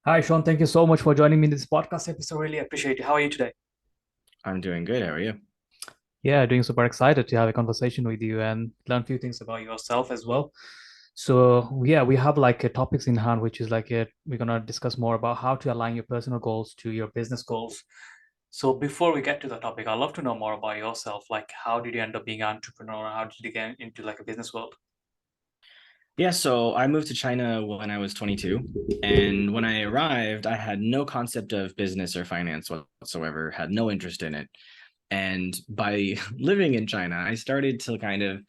Hi, Sean. Thank you so much for joining me in this podcast episode. Really appreciate it. How are you today? I'm doing good. How are you? Yeah, doing super excited to have a conversation with you and learn a few things about yourself as well. So, yeah, we have like topics in hand, which is we're gonna discuss more about how to align your personal goals to your business goals. So, before we get to the topic, I'd love to know more about yourself. Like, how did you end up being an entrepreneur? How did you get into like a business world? Yeah, so I moved to China when I was 22. And when I arrived, I had no concept of business or finance whatsoever, had no interest in it. And by living in China, I started to kind of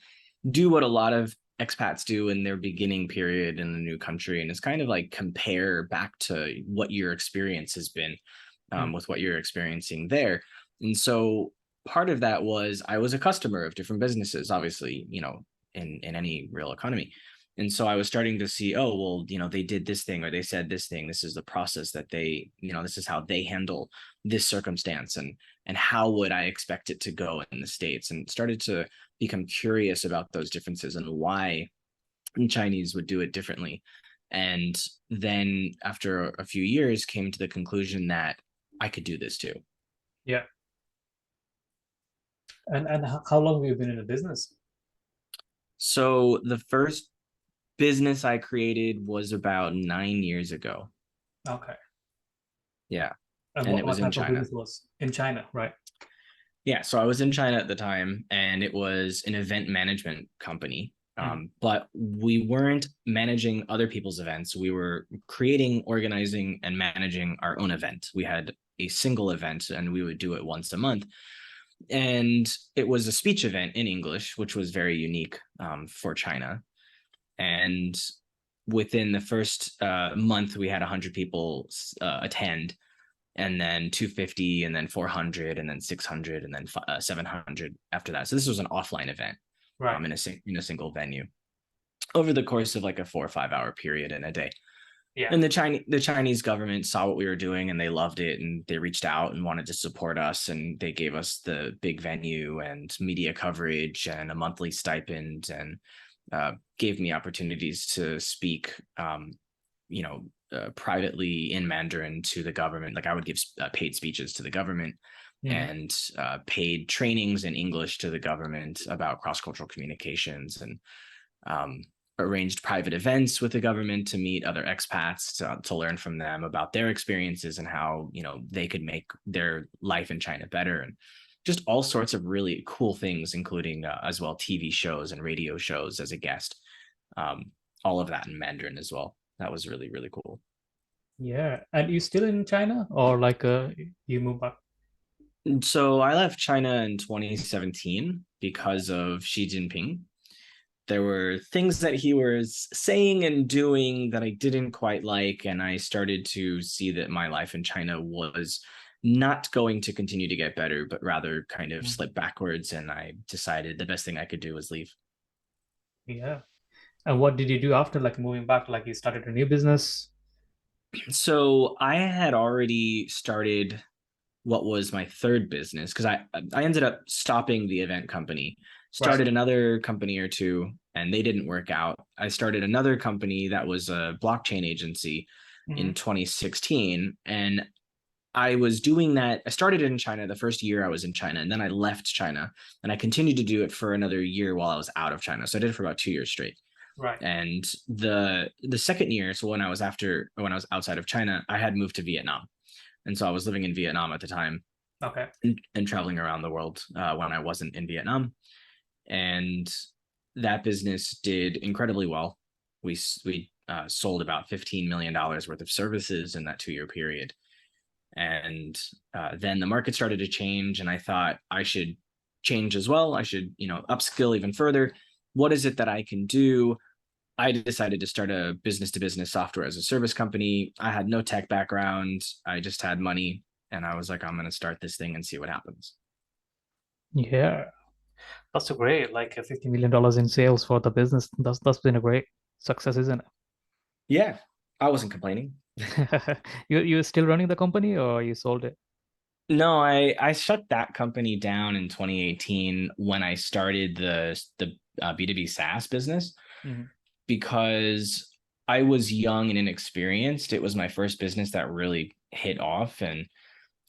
do what a lot of expats do in their beginning period in the new country. And it's kind of like compare back to what your experience has been Hmm. with what you're experiencing there. And so part of that was I was a customer of different businesses, obviously, in any real economy. And so I was starting to see, oh, well, they did this thing or they said this thing. This is the process that this is how they handle this circumstance. And how would I expect it to go in the States? And started to become curious about those differences and why Chinese would do it differently. And then after a few years, came to the conclusion that I could do this too. Yeah. And how long have you been in the business? So the first business I created was about 9 years ago. Okay. Yeah. And And what, it was what in type of China. business was in China, right? Yeah, so I was in China at the time, and it was an event management company. Hmm. But we weren't managing other people's events. We were creating, organizing, and managing our own event. We had a single event, and we would do it once a month. And it was a speech event in English, which was very unique for China. And within the first month, we had 100 people attend, and then 250, and then 400, and then 600, and then 700 after that. So this was an offline event Right. in a single venue over the course of like a 4 or 5 hour period in a day. Yeah. And the Chinese government saw what we were doing and they loved it, and they reached out and wanted to support us, and they gave us the big venue and media coverage and a monthly stipend, and gave me opportunities to speak privately in Mandarin to the government. Like I would give paid speeches to the government, Hmm. and paid trainings in English to the government about cross-cultural communications, and um, arranged private events with the government to meet other expats to learn from them about their experiences and how they could make their life in China better, and just all sorts of really cool things, including as well TV shows and radio shows as a guest. Um, all of that in Mandarin as well. That was really, really cool. Yeah. And you still in China or you moved back? So I left China in 2017 because of Xi Jinping. There were things that he was saying and doing that I didn't quite like, and I started to see that my life in China was not going to continue to get better, but rather kind of Mm. slip backwards. And I decided the best thing I could do was leave. Yeah. And what did you do after like moving back? Like you started a new business? So I had already started what was my third business, because I ended up stopping the event company, Right. started another company or two, and they didn't work out. I started another company that was a blockchain agency Hmm. in 2016, and I was doing that. I started in China the first year I was in China, and then I left China, and I continued to do it for another year while I was out of China. So I did it for about 2 years straight. Right. And the second year, so when I was outside of China, I had moved to Vietnam, and so I was living in Vietnam at the time, Okay. and traveling around the world when I wasn't in Vietnam. And that business did incredibly well. We sold about $15 million worth of services in that 2 year period. And then the market started to change, and I thought I should change as well. I should, upskill even further. What is it that I can do? I decided to start a business to business software as a service company. I had no tech background. I just had money, and I was like, I'm going to start this thing and see what happens. Yeah. That's a great, like $50 million in sales for the business. That's been a great success, isn't Yeah, I wasn't complaining. it? You still running the company or you sold it? No, I shut that company down in 2018 when I started the B2B SaaS business, Hmm. because I was young and inexperienced. It was my first business that really hit off, and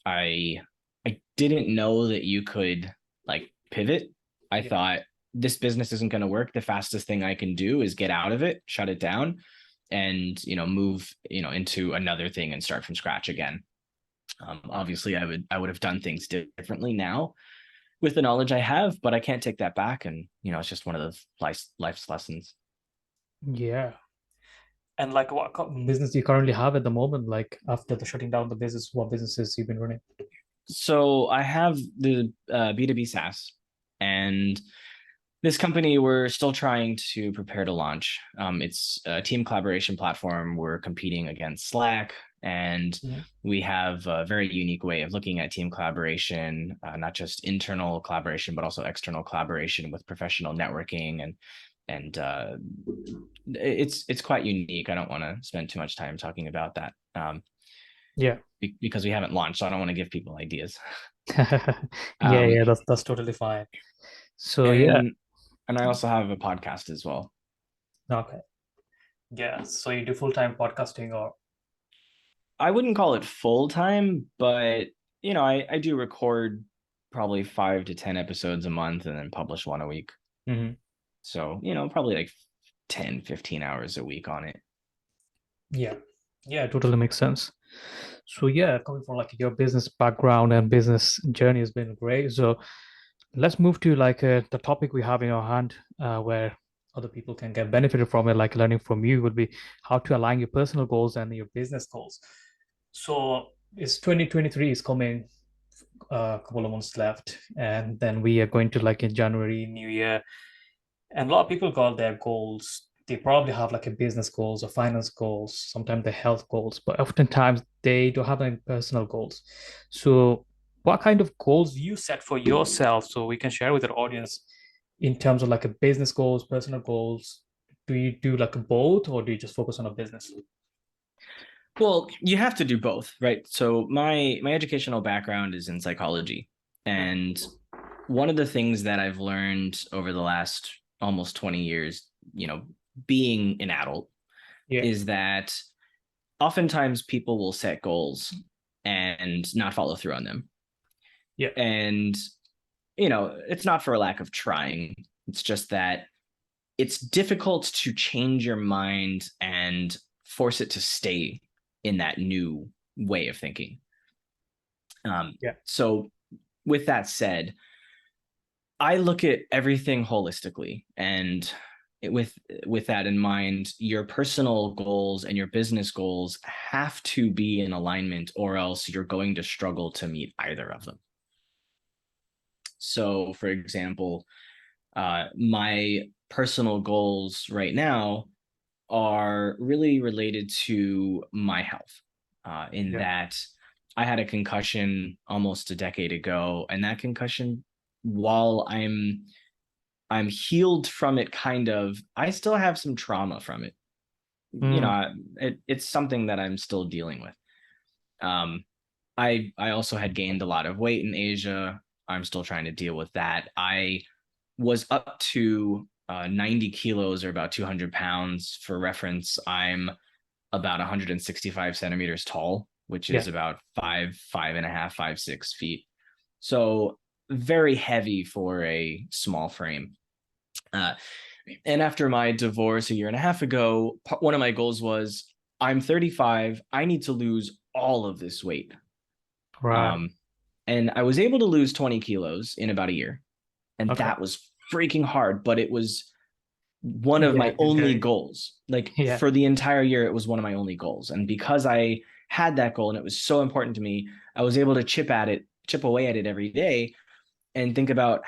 I I didn't know that you could like pivot. I Yeah. thought this business isn't going to work. The fastest thing I can do is get out of it, shut it down, and move into another thing and start from scratch again. Obviously, I would have done things differently now with the knowledge I have, but I can't take that back. And it's just one of those life's lessons. Yeah. And like what business do you currently have at the moment? Like after the shutting down the business, what businesses you've been running? So I have the B2B SaaS, and this company we're still trying to prepare to launch. It's a team collaboration platform. We're competing against Slack, and Mhm. we have a very unique way of looking at team collaboration, not just internal collaboration, but also external collaboration with professional networking, and it's quite unique. I don't want to spend too much time talking about that Yeah. because we haven't launched, so I don't want to give people ideas. Yeah, Um, yeah, that's totally fine. So yeah, and and I also have a podcast as well. okay. Yeah. So you do full-time podcasting or I wouldn't call it full time, but I do record probably 5 to 10 episodes a month and then publish one a week. Mhm. So, probably like 10, 15 hours a week on it. Yeah. Yeah, it totally makes sense. So yeah, coming from like your business background and business journey has been great. So let's move to like the topic we have in our hand, where other people can get benefited from it, like learning from you would be how to align your personal goals and your business goals. So it's 2023 is coming, a couple of months left, and then we are going to like in January, New Year, and a lot of people got their goals. They probably have like a business goals or finance goals, sometimes the health goals, but oftentimes they don't have any personal goals. So, what kind of goals you set for yourself so we can share with our audience in terms of like a business goals, personal goals? Do you do like a both or do you just focus on a business? Well, you have to do both, right? So my educational background is in psychology, and one of the things that I've learned over the last almost 20 years, being an adult, Yeah, is that oftentimes people will set goals and not follow through on them. yeah, And, it's not for a lack of trying. It's just that it's difficult to change your mind and force it to stay in that new way of thinking. yeah, So, with that said, I look at everything holistically, and with that in mind, your personal goals and your business goals have to be in alignment, or else you're going to struggle to meet either of them. So, for example, my personal goals right now are really related to my health, in yeah. that I had a concussion almost a decade ago, and that concussion, while I'm healed from it, kind of, I still have some trauma from it. Mm, It's something that I'm still dealing with. Um, I also had gained a lot of weight in Asia. I'm still trying to deal with that. I was up to 90 kilos or about 200 pounds. For reference, I'm about 165 centimeters tall, which is yeah. about 5.5, 5, 6 feet. So very heavy for a small frame. Uh, and after my divorce a year and a half ago, one of my goals was I'm 35. I need to lose all of this weight. Right. Um, and I was able to lose 20 kilos in about a year. And Okay. that was freaking hard, but it was one of Yeah, my it is only good. goals. Like Yeah. for the entire year, it was one of my only goals. And because I had that goal and it was so important to me, I was able to chip away at it every day and think about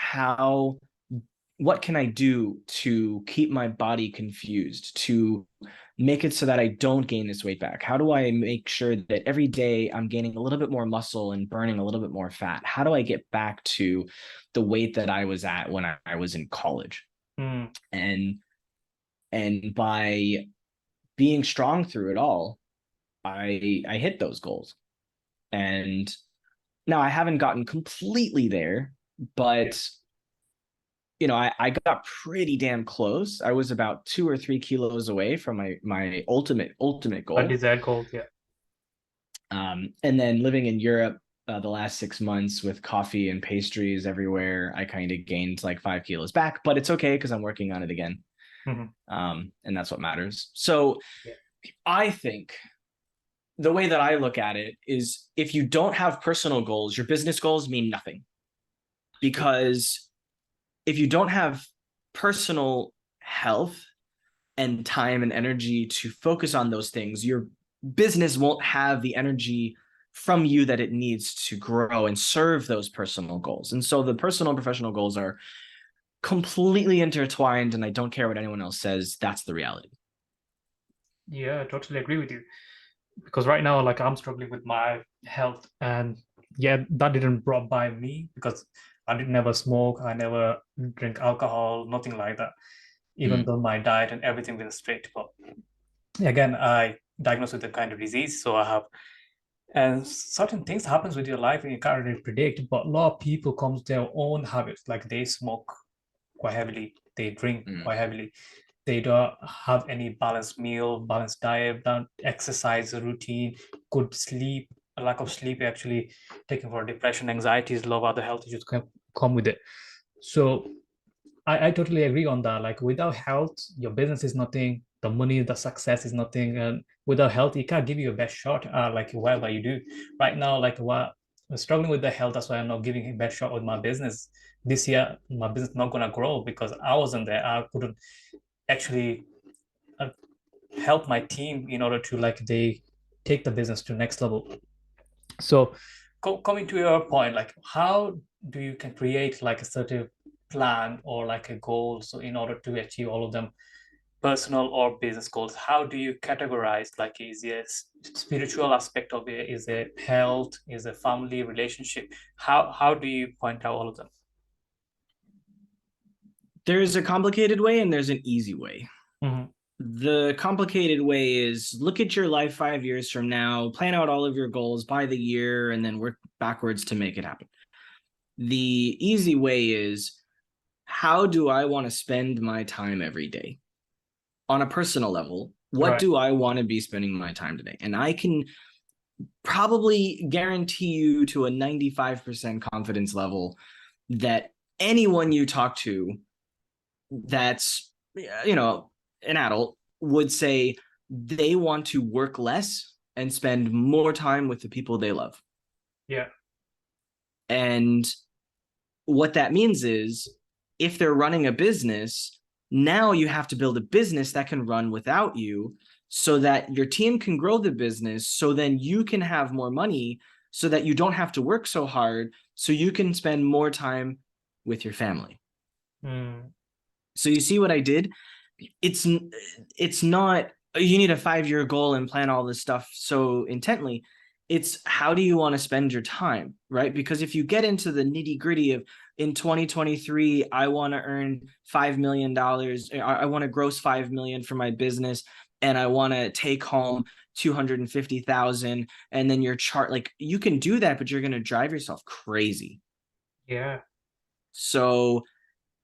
what can I do to keep my body confused, to make it so that I don't gain this weight back? How do I make sure that every day I'm gaining a little bit more muscle and burning a little bit more fat? How do I get back to the weight that I was at when I was in college? Mm, And by being strong through it all, I hit those goals. And now I haven't gotten completely there, yeah. but I got pretty damn close. I was about 2 or 3 kilos away from my ultimate A goal. desired goal, yeah. And then living in Europe, the last 6 months with coffee and pastries everywhere, I kind of gained like 5 kilos back, but it's okay because I'm working on it again. Hmm. And that's what matters. So Yeah. I think the way that I look at it is if you don't have personal goals, your business goals mean nothing. Because if you don't have personal health and time and energy to focus on those things, your business won't have the energy from you that it needs to grow and serve those personal goals. And so the personal and professional goals are completely intertwined, and I don't care what anyone else says. That's the reality. Yeah, I totally agree with you. Because right now, like I'm struggling with my health, and yeah, that didn't brought by me because I did never smoke, I never drink alcohol, nothing like that. Even Mm, though my diet and everything was strict, but again, I diagnosed with a kind of disease, so I have and certain things happens with your life and you can't really predict. But a lot of people comes their own habits, like they smoke quite heavily, they drink mm. quite heavily, they don't have any balanced meal, balanced diet, don't exercise routine, good sleep, a lack of sleep actually taken for depression, anxieties, a lot of other health issues come with it. So I totally agree on that. Like without health, your business is nothing, the money, the success is nothing. And without health, it can't give you a best shot, like whatever you do. Right now, like what I'm struggling with the health, that's why I'm not giving a best shot with my business. This year, my business not gonna grow because I wasn't there. I couldn't actually uh, help my team in order to like they take the business to next level. So coming to your point, like how do you can create like a certain plan or like a goal so in order to achieve all of them, personal or business goals, how do you categorize, like is it spiritual aspect of it, is it health, is it family relationship, how do you point out all of them? There's a complicated way and there's an easy way. Hmm. The complicated way is look at your life 5 years from now, plan out all of your goals by the year, and then work backwards to make it happen. The easy way is how do I want to spend my time every day on a personal level? What Right. do I want to be spending my time today? And I can probably guarantee you to a 95% confidence level that anyone you talk to that's, an adult would say they want to work less and spend more time with the people they love. Yeah. And what that means is if they're running a business, now you have to build a business that can run without you so that your team can grow the business. So then you can have more money so that you don't have to work so hard. So you can spend more time with your family. Mm. So you see what I did? It's it's not you need a 5 year goal and plan all this stuff so intently. It's how do you want to spend your time, right? Because if you get into the nitty gritty of in 2023, I want to earn $5 million, I want to gross 5 million for my business, and I want to take home 250,000, and then your chart, like you can do that, but you're going to drive yourself crazy. Yeah. So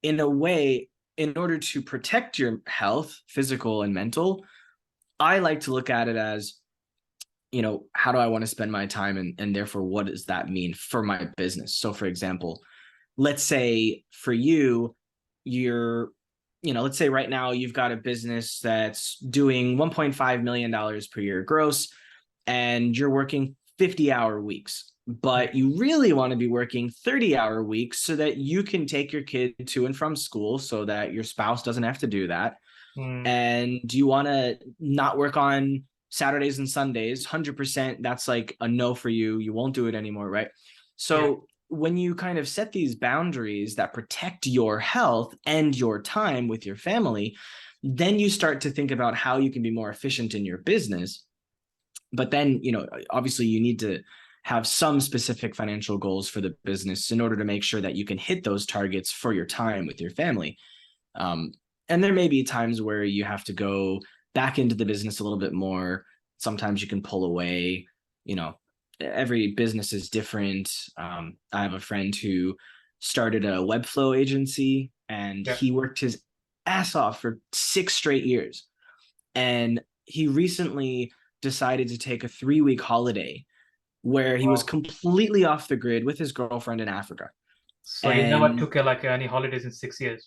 in a way, in order to protect your health, physical and mental, I like to look at it as, how do I want to spend my time, and therefore what does that mean for my business? So for example, let's say for you, you're, let's say right now you've got a business that's doing $1.5 million per year gross, and you're working 50-hour weeks, but you really want to be working 30-hour weeks so that you can take your kid to and from school so that your spouse doesn't have to do that. Mm. And you want to not work on Saturdays and Sundays, 100%, that's like a no for you. You won't do it anymore, right? Yeah. So when you kind of set these boundaries that protect your health and your time with your family, then you start to think about how you can be more efficient in your business. But then, obviously you need to have some specific financial goals for the business in order to make sure that you can hit those targets for your time with your family. Um, and there may be times where you have to go back into the business a little bit more. Sometimes you can pull away. Every business is different. I have a friend who started a Webflow agency, and Yeah. he worked his ass off for 6 straight years. And he recently decided to take a 3-week holiday where he was Wow. completely off the grid with his girlfriend in Africa. So he never And took like any holidays in 6 years.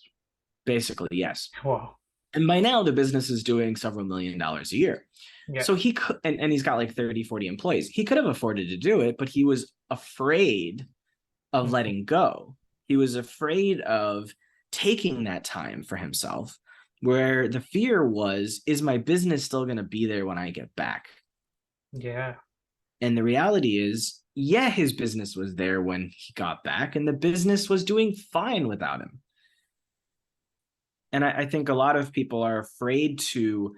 basically, yes. Wow. And by now, the business is doing several $1 million a year. Yeah. So he could, and he's got like 30, 40 employees. He could have afforded to do it, but he was afraid of Mhm. letting go. He was afraid of taking that time for himself, where the fear was, is my business still going to be there when I get back? Yeah. And the reality is, yeah, his business was there when he got back, and the business was doing fine without him. And I think a lot of people are afraid to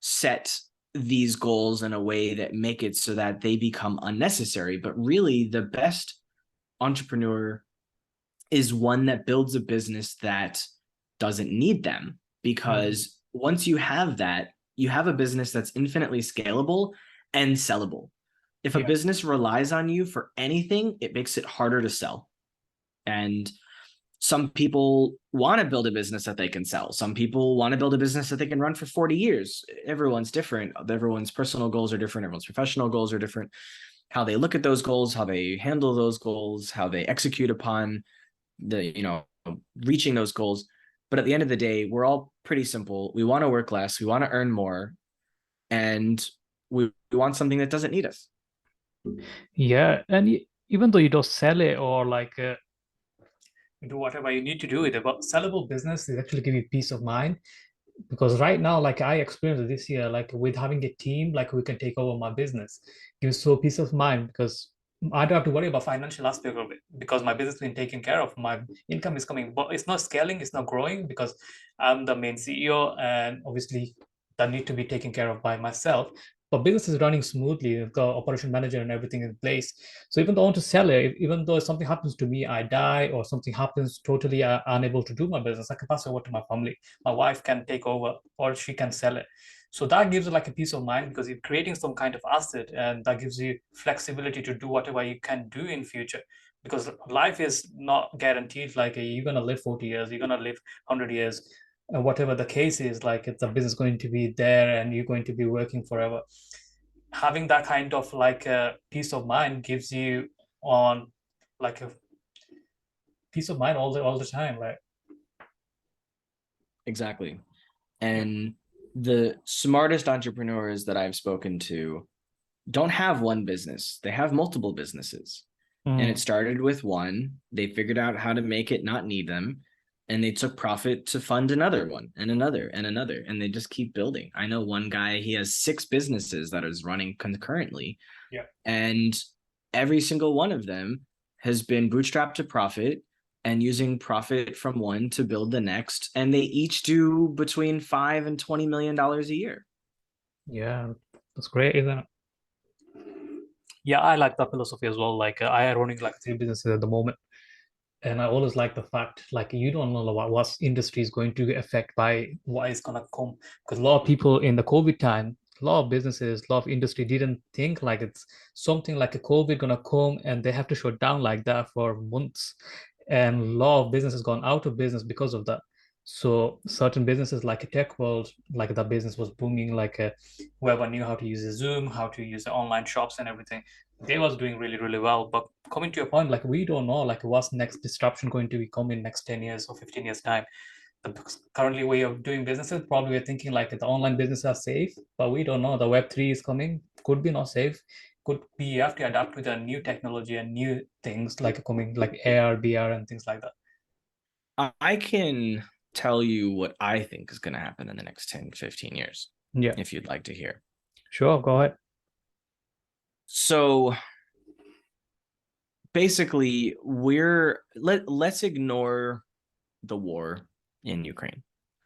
set these goals in a way that make it so that they become unnecessary. But really, the best entrepreneur is one that builds a business that doesn't need them. Mhm. Because once you have that, you have a business that's infinitely scalable and sellable. If a Yeah. business relies on you for anything, it makes it harder to sell. And some people want to build a business that they can sell. Some people want to build a business that they can run for 40 years. Everyone's different. Everyone's personal goals are different. Everyone's professional goals are different. How they look at those goals, how they handle those goals, how they execute upon reaching those goals. But at the end of the day, we're all pretty simple. We want to work less, we want to earn more, and we want something that doesn't need us. Yeah. And even though you don't sell it or like do whatever you need to do with it, but sellable business is actually give you peace of mind. Because right now, like I experienced this year, like with having a team, like we can take over my business, gives so peace of mind because I don't have to worry about financial aspect of it because my business is being taken care of. My income is coming, but it's not scaling, it's not growing because I'm the main CEO and obviously that need to be taken care of by myself. But business is running smoothly. We've got operation manager and everything in place. So even though I want to sell it, even though something happens to me, I die or something happens totally unable to do my business, I can pass it over to my family. My wife can take over or she can sell it. So that gives you like a peace of mind because you're creating some kind of asset and that gives you flexibility to do whatever you can do in future because life is not guaranteed like you're going to live 40 years, you're going to live 100 years, and whatever the case is, like it's a business going to be there and you're going to be working forever. Having that kind of like a peace of mind gives you on like a peace of mind all the time, like Exactly. yeah. And the smartest entrepreneurs that I've spoken to don't have one business, they have multiple businesses. And it Mm, started with one. They figured out how to make it not need them. And they took profit to fund another one and another and another. And they just keep building. I know one guy, he has 6 businesses that is running concurrently. yeah. And every single one of them has been bootstrapped to profit and using profit from one to build the next. And they each do between $5 and $20 million a year. Yeah, that's great, isn't it? Yeah, I like that philosophy as well. Like I are running like 3 businesses at the moment, and I always like the fact like you don't know what industry is going to get affected by what is gonna come. Because a lot of people in the COVID time, a lot of businesses, a lot of industry didn't think like it's something like a COVID gonna come and they have to shut down like that for months, and a lot of businesses gone out of business because of that. So certain businesses like a tech world, like that business was booming, like whoever knew how to use a Zoom, how to use the online shops and everything, they was doing really, really well. But coming to your point, like we don't know like what's next disruption going to be coming next 10 years or 15 years time. The currently way of doing businesses, probably we're thinking like the online businesses are safe, but we don't know. The Web3 is coming, could be not safe, could be you have to adapt with a new technology and new things like coming like AR, VR and things like that. I can tell you what I think is going to happen in the next 10, 15 years, Yeah, if you'd like to hear. sure, go ahead. So basically, let's ignore the war in Ukraine.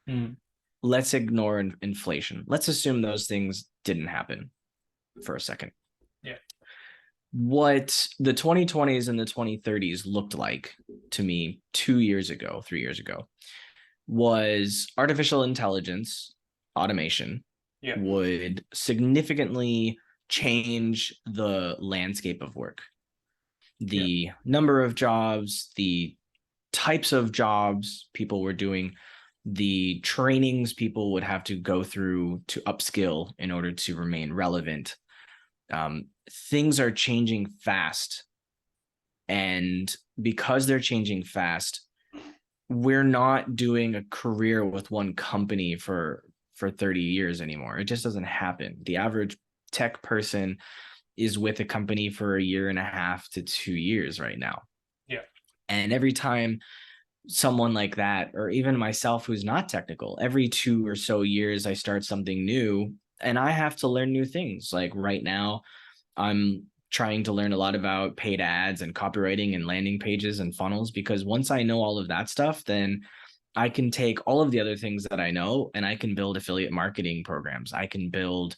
Mm, Let's ignore inflation. Let's assume those things didn't happen for a second. yeah, What the 2020s and the 2030s looked like to me 2 years ago, 3 years ago, was artificial intelligence, automation yeah, would significantly change the landscape of work. yeah, The number of jobs, the types of jobs people were doing, the trainings people would have to go through to upskill in order to remain relevant. Things are changing fast. And because they're changing fast, we're not doing a career with one company for 30 years anymore. It just doesn't happen. The average tech person is with a company for a year and a half to 2 years right now. Yeah. And every time someone like that, or even myself who's not technical, every 2 or so years I start something new and I have to learn new things. Like right now, I'm trying to learn a lot about paid ads and copywriting and landing pages and funnels, because once I know all of that stuff, then I can take all of the other things that I know and I can build affiliate marketing programs. I can build,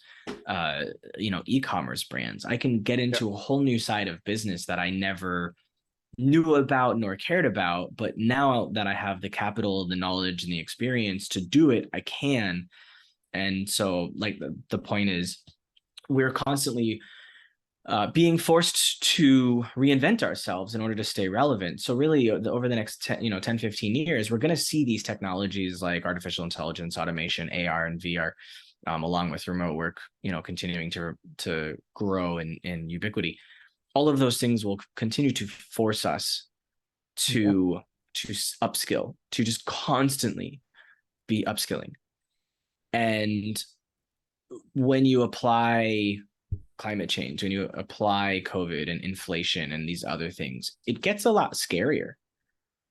e-commerce brands. I can get Yeah. into a whole new side of business that I never knew about nor cared about. But now that I have the capital, the knowledge, and the experience to do it, I can. And so, like, the point is, we're constantly being forced to reinvent ourselves in order to stay relevant. So really, over the next 10, 15 years, we're going to see these technologies like artificial intelligence, automation, AR, and VR, along with remote work, continuing to grow in ubiquity. All of those things will continue to force us Yeah. to upskill, to just constantly be upskilling. And when you apply climate change, when you apply COVID and inflation and these other things, it gets a lot scarier,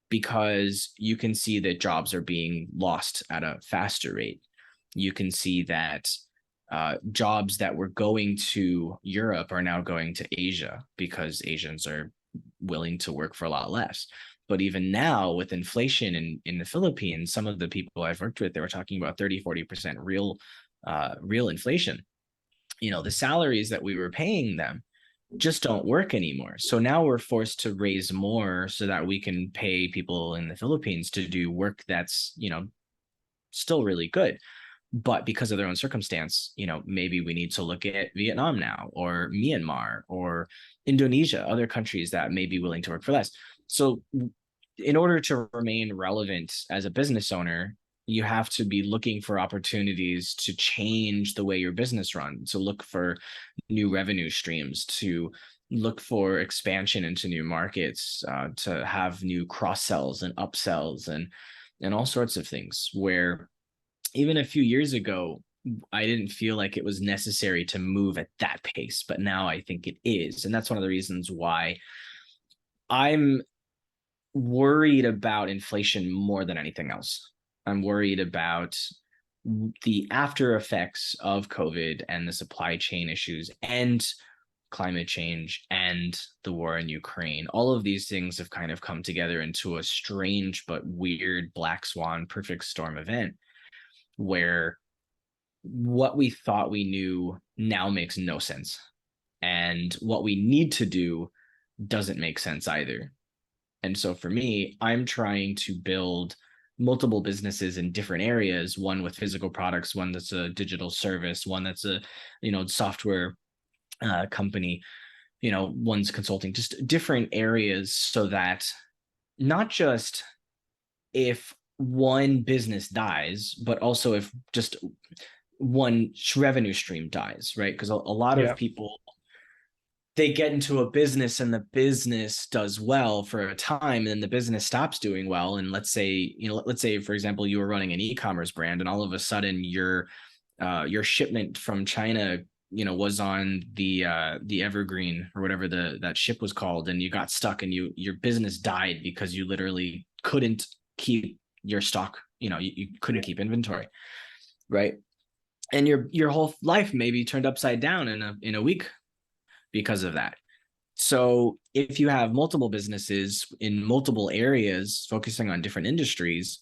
because you can see that jobs are being lost at a faster rate. You can see that jobs that were going to Europe are now going to Asia because Asians are willing to work for a lot less. But even now, with inflation in the Philippines, some of the people I've worked with, they were talking about 30-40% real inflation. The salaries that we were paying them just don't work anymore. So now we're forced to raise more so that we can pay people in the Philippines to do work that's, still really good. But because of their own circumstance, maybe we need to look at Vietnam now, or Myanmar, or Indonesia, other countries that may be willing to work for less. So in order to remain relevant as a business owner, you have to be looking for opportunities to change the way your business runs, to look for new revenue streams, to look for expansion into new markets, to have new cross sells and upsells and all sorts of things. Where even a few years ago, I didn't feel like it was necessary to move at that pace, but now I think it is. And that's one of the reasons why I'm worried about inflation more than anything else. I'm worried about the after effects of COVID and the supply chain issues and climate change and the war in Ukraine. All of these things have kind of come together into a strange but weird black swan perfect storm event, where what we thought we knew now makes no sense. And what we need to do doesn't make sense either. And so for me, I'm trying to build multiple businesses in different areas, one with physical products, one that's a digital service, one that's a, software company, one's consulting, just different areas, so that not just if one business dies, but also if just one revenue stream dies, right? Because a lot of Yeah. people, they get into a business and the business does well for a time, and then the business stops doing well. And let's say, for example, you were running an e-commerce brand, and all of a sudden your shipment from China, was on the Evergreen or whatever that ship was called, and you got stuck, and your business died because you literally couldn't keep your stock, you couldn't keep inventory, right? And your whole life maybe turned upside down in a week because of that. So if you have multiple businesses in multiple areas focusing on different industries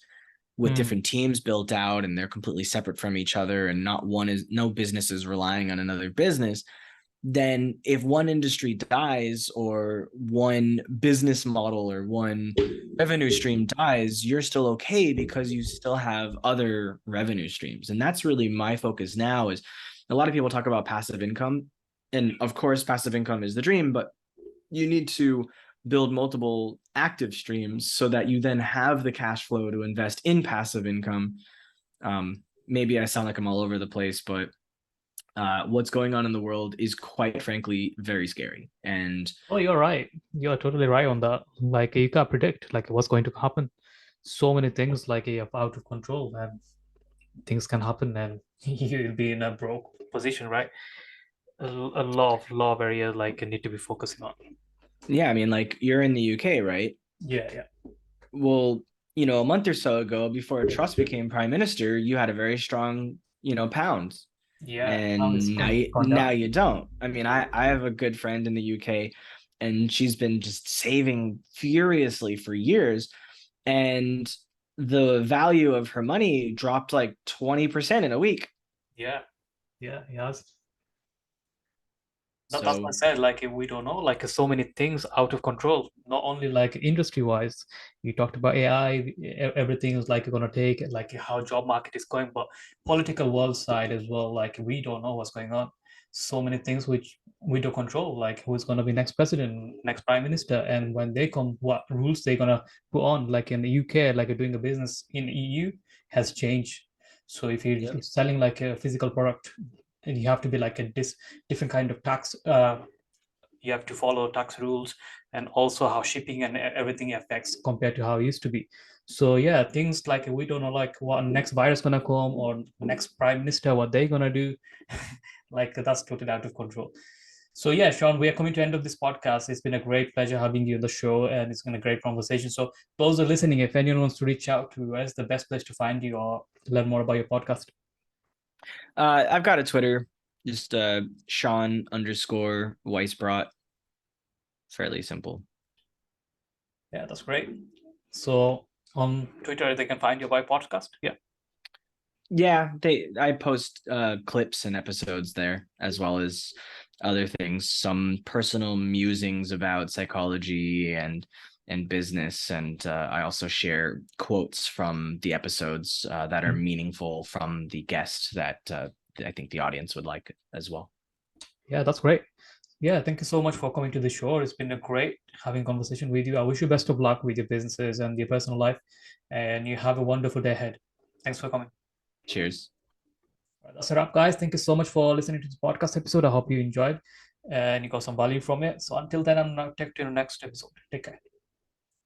with Mm. different teams built out, and they're completely separate from each other, and no business is relying on another business, then if one industry dies, or one business model or one revenue stream dies, you're still okay because you still have other revenue streams. And that's really my focus now. Is a lot of people talk about passive income, and of course passive income is the dream, but you need to build multiple active streams so that you then have the cash flow to invest in passive income. Maybe I sound like I'm all over the place, but what's going on in the world is quite frankly very scary. And Oh, you're right. You're totally right on that. Like you can't predict like what's going to happen. So many things like you're out of control and things can happen and you'll be in a broke position, right? A lot of areas like need to be focusing on. yeah, I mean, like you're in the UK, right? Yeah, yeah. Well, a month or so ago, before Truss became prime minister, you had a very strong, pound. Yeah. Now it's And gone now down. you don't. I mean, I have a good friend in the UK, and she's been just saving furiously for years, and the value of her money dropped like 20% in a week. Yeah, yeah, yes. That's what I So said. Like we don't know. Like so many things out of control. Not only like industry wise. You talked about AI. Everything is like gonna take like how job market is going, but political world side as well. Like we don't know what's going on. So many things which we don't control. Like who's gonna be next president, next prime minister, and when they come, what rules they gonna put on. Like in the UK, like doing a business in EU has changed. So if you're yep. selling like a physical product, and you have to be like a different kind of tax, you have to follow tax rules, and also how shipping and everything affects compared to how it used to be. So yeah, things like we don't know like what next virus gonna come or next prime minister what they gonna do. Like that's totally out of control. So yeah, Sean, we are coming to the end of this podcast. It's been a great pleasure having you on the show, and it's been a great conversation. So those are listening, if anyone wants to reach out to you, where's the best place to find you or learn more about your podcast? I've got a Twitter, just Sean underscore Weisbrot. Fairly simple. Yeah, that's great. So on Twitter, they can find you by podcast. Yeah. Yeah, I post clips and episodes there, as well as other things, some personal musings about psychology and business, and I also share quotes from the episodes that are Mhm. meaningful from the guest that I think the audience would like as well. Yeah, that's great. Yeah, thank you so much for coming to the show. It's been a great having conversation with you. I wish you best of luck with your businesses and your personal life, and you have a wonderful day ahead. Thanks for coming. Cheers. Right, that's a wrap, guys. Thank you so much for listening to this podcast episode. I hope you enjoyed and you got some value from it. So until then, I'm going to take you to the next episode. Take care.